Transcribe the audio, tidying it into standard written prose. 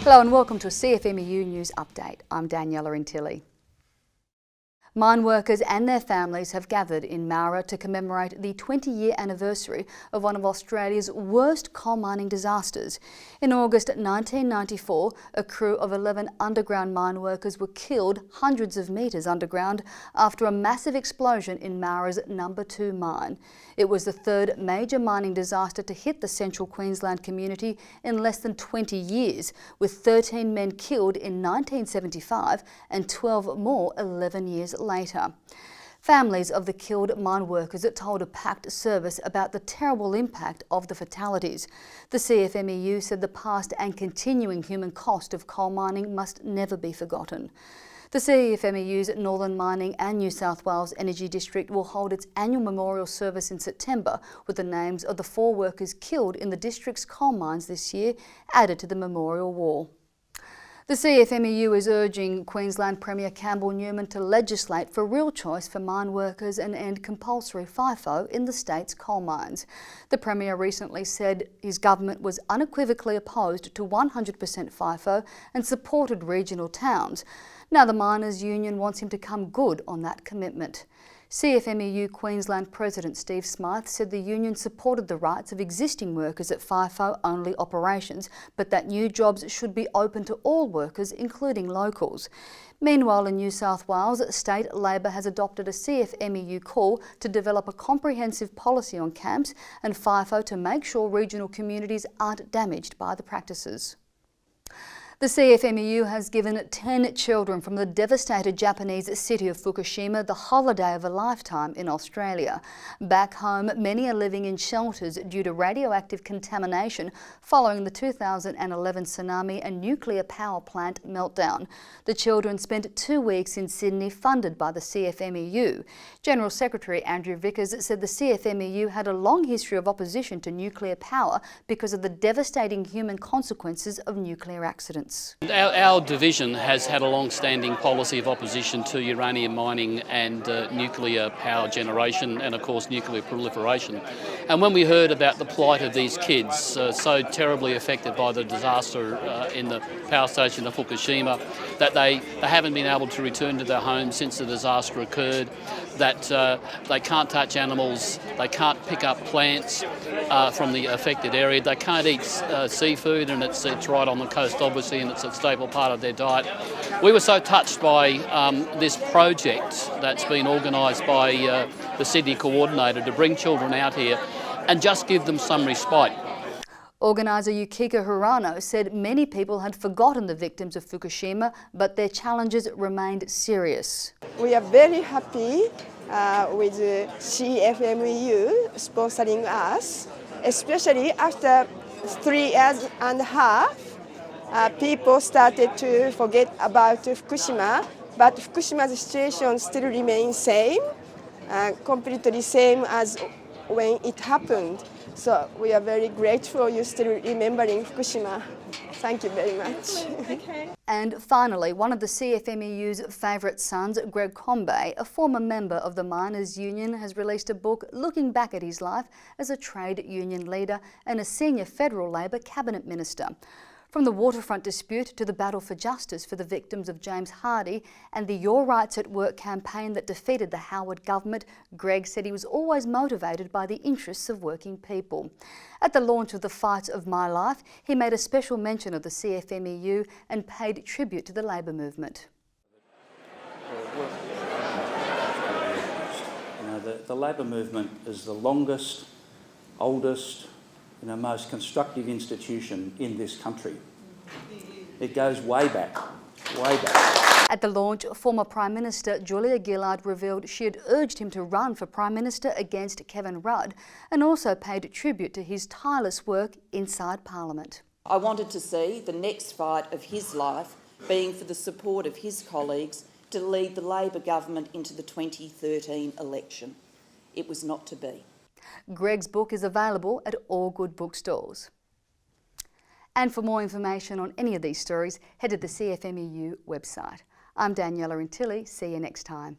Hello and welcome to a CFMEU News Update. I'm Daniela Intilli. Mine workers and their families have gathered in Moura to commemorate the 20-year anniversary of one of Australia's worst coal mining disasters. In August 1994, a crew of 11 underground mine workers were killed hundreds of metres underground after a massive explosion in Moura's No. 2 mine. It was the third major mining disaster to hit the central Queensland community in less than 20 years, with 13 men killed in 1975 and 12 more 11 years later. Families of the killed mine workers told a packed service about the terrible impact of the fatalities. The CFMEU said the past and continuing human cost of coal mining must never be forgotten. The CFMEU's Northern Mining and New South Wales Energy District will hold its annual memorial service in September with the names of the 4 workers killed in the district's coal mines this year added to the memorial wall. The CFMEU is urging Queensland Premier Campbell Newman to legislate for real choice for mine workers and end compulsory FIFO in the state's coal mines. The Premier recently said his government was unequivocally opposed to 100% FIFO and supported regional towns. Now the Miners' Union wants him to come good on that commitment. CFMEU Queensland President Steve Smythe said the union supported the rights of existing workers at FIFO-only operations, but that new jobs should be open to all workers, including locals. Meanwhile, in New South Wales, State Labor has adopted a CFMEU call to develop a comprehensive policy on camps and FIFO to make sure regional communities aren't damaged by the practices. The CFMEU has given 10 children from the devastated Japanese city of Fukushima the holiday of a lifetime in Australia. Back home, many are living in shelters due to radioactive contamination following the 2011 tsunami and nuclear power plant meltdown. The children spent 2 weeks in Sydney funded by the CFMEU. General Secretary Andrew Vickers said the CFMEU had a long history of opposition to nuclear power because of the devastating human consequences of nuclear accidents. Our division has had a long-standing policy of opposition to uranium mining and nuclear power generation and of course nuclear proliferation. And when we heard about the plight of these kids so terribly affected by the disaster in the power station of Fukushima, that they haven't been able to return to their homes since the disaster occurred, that they can't touch animals, they can't pick up plants from the affected area, they can't eat seafood, and it's right on the coast obviously, and it's a staple part of their diet. We were so touched by this project that's been organised by the Sydney coordinator to bring children out here and just give them some respite. Organiser Yukiko Hirano said many people had forgotten the victims of Fukushima, but their challenges remained serious. We are very happy with CFMEU sponsoring us, especially after 3 years and a half. People started to forget about Fukushima, but Fukushima's situation still remains same, completely same as when it happened. So we are very grateful you're still remembering Fukushima. Thank you very much. Okay. And finally, one of the CFMEU's favourite sons, Qld Combet, a former member of the Miners' Union, has released a book looking back at his life as a trade union leader and a senior federal Labor cabinet minister. From the waterfront dispute to the battle for justice for the victims of James Hardie and the Your Rights at Work campaign that defeated the Howard government, Qld said he was always motivated by the interests of working people. At the launch of The Fight of My Life, he made a special mention of the CFMEU and paid tribute to the Labor movement. You know, the Labor movement is the longest, oldest, most constructive institution in this country. It goes way back, way back. At the launch, former Prime Minister Julia Gillard revealed she had urged him to run for Prime Minister against Kevin Rudd and also paid tribute to his tireless work inside Parliament. I wanted to see the next fight of his life being for the support of his colleagues to lead the Labor government into the 2013 election. It was not to be. Qld's book is available at all good bookstores. And for more information on any of these stories, head to the CFMEU website. I'm Daniela Intilli. See you next time.